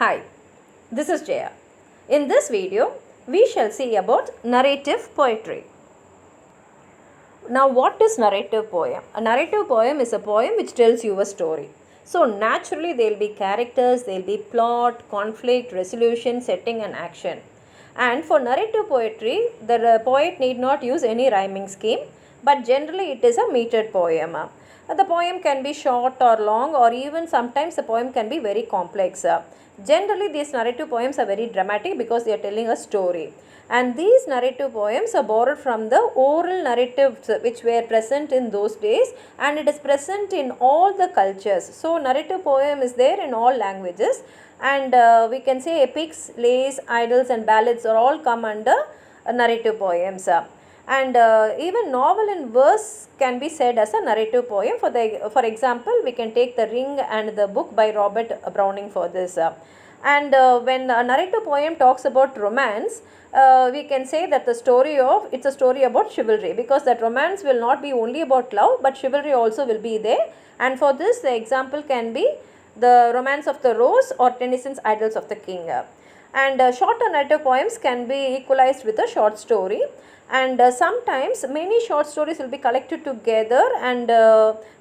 Hi, this is Jaya. In this video, we shall see about narrative poetry. Now, what is narrative poem? A narrative poem is a poem which tells you a story. So, naturally, there will be characters, there will be plot, conflict, resolution, setting, and action. And for narrative poetry, the poet need not use any rhyming scheme, but generally, it is a metered poem. The poem can be short or long, or even sometimes the poem can be very complex. Generally, these narrative poems are very dramatic because they are telling a story. And these narrative poems are borrowed from the oral narratives which were present in those days, and it is present in all the cultures. So, narrative poem is there in all languages, and we can say epics, lays, idylls, and ballads are all come under narrative poems. And even novel in verse can be said as a narrative poem. For example, we can take The Ring and the Book by Robert Browning for this. And when a narrative poem talks about romance, we can say that it's a story about chivalry, because that romance will not be only about love, but chivalry also will be there. And for this, the example can be The Romance of the Rose or Tennyson's Idylls of the King. And shorter narrative poems can be equalized with a short story, and sometimes many short stories will be collected together, and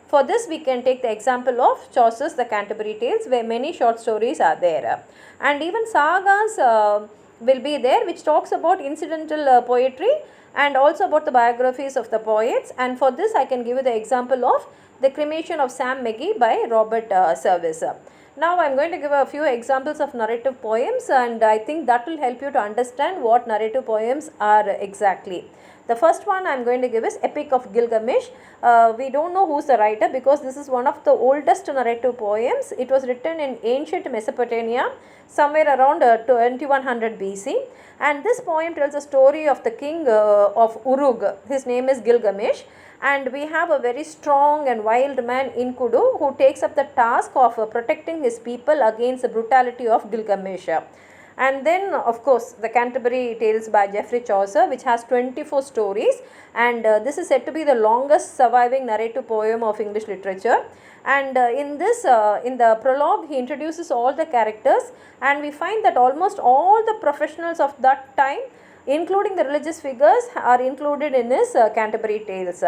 for this we can take the example of Chaucer's The Canterbury Tales, where many short stories are there. And even sagas will be there, which talks about incidental poetry and also about the biographies of the poets. And for this I can give you the example of The Cremation of Sam Magee by Robert Service. Now I am going to give a few examples of narrative poems, and I think that will help you to understand what narrative poems are exactly. The first one I am going to give is Epic of Gilgamesh. We don't know who's the writer, because this is one of the oldest narrative poems. It was written in ancient Mesopotamia, somewhere around 2100 BC. And this poem tells the story of the king of Uruk. His name is Gilgamesh. And we have a very strong and wild man Enkidu, who takes up the task of protecting his people against the brutality of Gilgamesh. And then, of course, The Canterbury Tales by Geoffrey Chaucer, which has 24 stories, and this is said to be the longest surviving narrative poem of English literature. And in the prologue, he introduces all the characters, and we find that almost all the professionals of that time, including the religious figures, are included in his Canterbury Tales.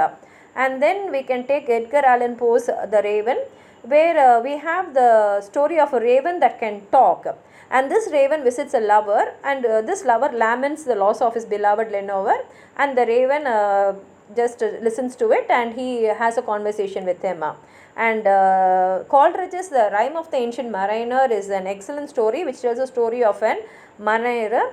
And then we can take Edgar Allan Poe's The Raven, where we have the story of a raven that can talk. And this raven visits a lover, and this lover laments the loss of his beloved Lenore, and the raven just listens to it, and he has a conversation with him. And Coleridge's The Rime of the Ancient Mariner is an excellent story, which tells the story of an mariner,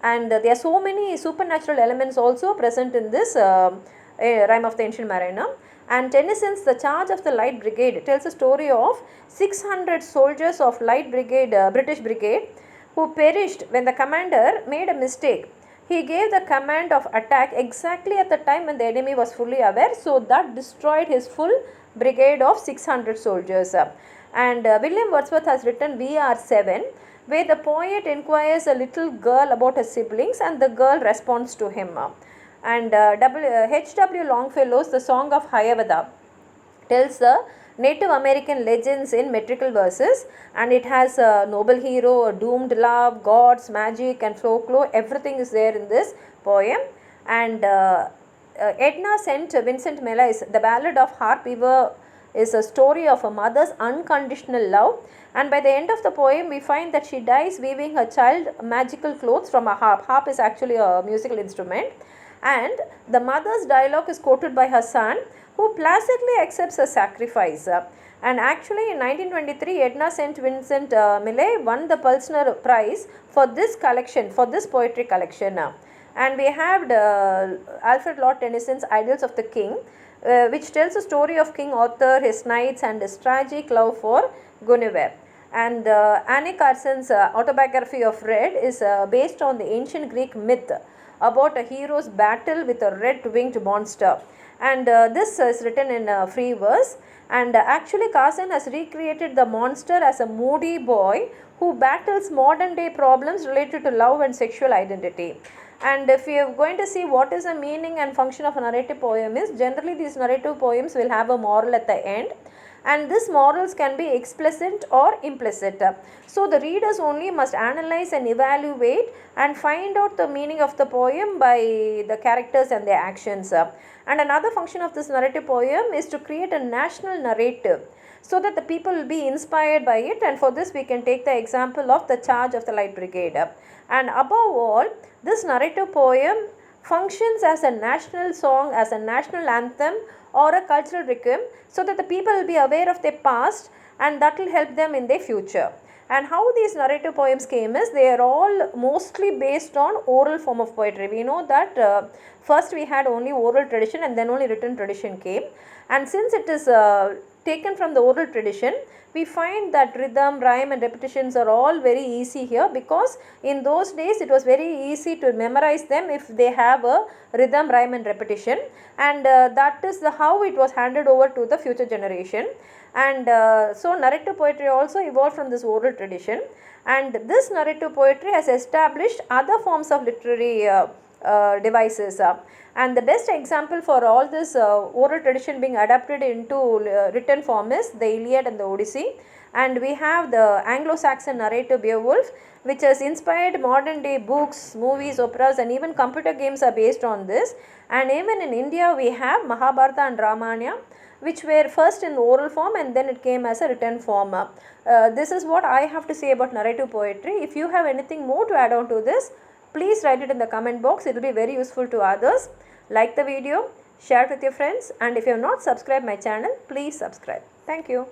and there are so many supernatural elements also present in this Rime of the Ancient Mariner. And Tennyson's The Charge of the Light Brigade tells a story of 600 soldiers of Light Brigade, British Brigade, who perished when the commander made a mistake. He gave the command of attack exactly at the time when the enemy was fully aware, so that destroyed his full brigade of 600 soldiers. And William Wordsworth has written VR7, where the poet inquires a little girl about her siblings, and the girl responds to him. And H.W. Longfellow's The Song of Hiawatha tells the Native American legends in metrical verses, and it has a noble hero, a doomed love, gods, magic, and folklore. Everything is there in this poem. And Edna St. Vincent Millais, The Ballad of Harp Weaver, is a story of a mother's unconditional love. And by the end of the poem, we find that she dies weaving her child magical clothes from a harp. Harp is actually a musical instrument. And the mother's dialogue is quoted by her son, who placidly accepts a sacrifice. And actually in 1923, Edna St. Vincent Millay won the Pulitzer Prize for this collection, for this poetry collection. And we have Alfred Lord Tennyson's Idylls of the King, which tells the story of King Arthur, his knights, and his tragic love for Guinevere. And Anne Carson's autobiography of Red is based on the ancient Greek myth about a hero's battle with a red-winged monster. And this is written in free verse. And actually Carson has recreated the monster as a moody boy who battles modern day problems related to love and sexual identity. And if we are going to see what is the meaning and function of a narrative poem is, generally these narrative poems will have a moral at the end. and these morals can be explicit or implicit. So the readers only must analyze and evaluate and find out the meaning of the poem by the characters and their actions. And another function of this narrative poem is to create a national narrative so that the people will be inspired by it, and for this we can take the example of the Charge of the Light Brigade. And above all, this narrative poem functions as a national song, as a national anthem or a cultural requiem, so that the people will be aware of their past and that will help them in their future. And how these narrative poems came is they are all mostly based on oral form of poetry. We know that first we had only oral tradition and then only written tradition came, and since it is taken from the oral tradition, we find that rhythm, rhyme and repetitions are all very easy here, because in those days it was very easy to memorize them if they have a rhythm, rhyme and repetition, and that is how it was handed over to the future generation. And so narrative poetry also evolved from this oral tradition, and this narrative poetry has established other forms of literary devices. And the best example for all this oral tradition being adapted into written form is the Iliad and the Odyssey. And we have the Anglo-Saxon narrative Beowulf, which has inspired modern day books, movies, operas and even computer games are based on this. And even in India we have Mahabharata and Ramayana, which were first in oral form and then it came as a written form. This is what I have to say about narrative poetry. If you have anything more to add on to this, please write it in the comment box. It will be very useful to others. Like the video, share it with your friends, and if you have not subscribed my channel, please subscribe. Thank you.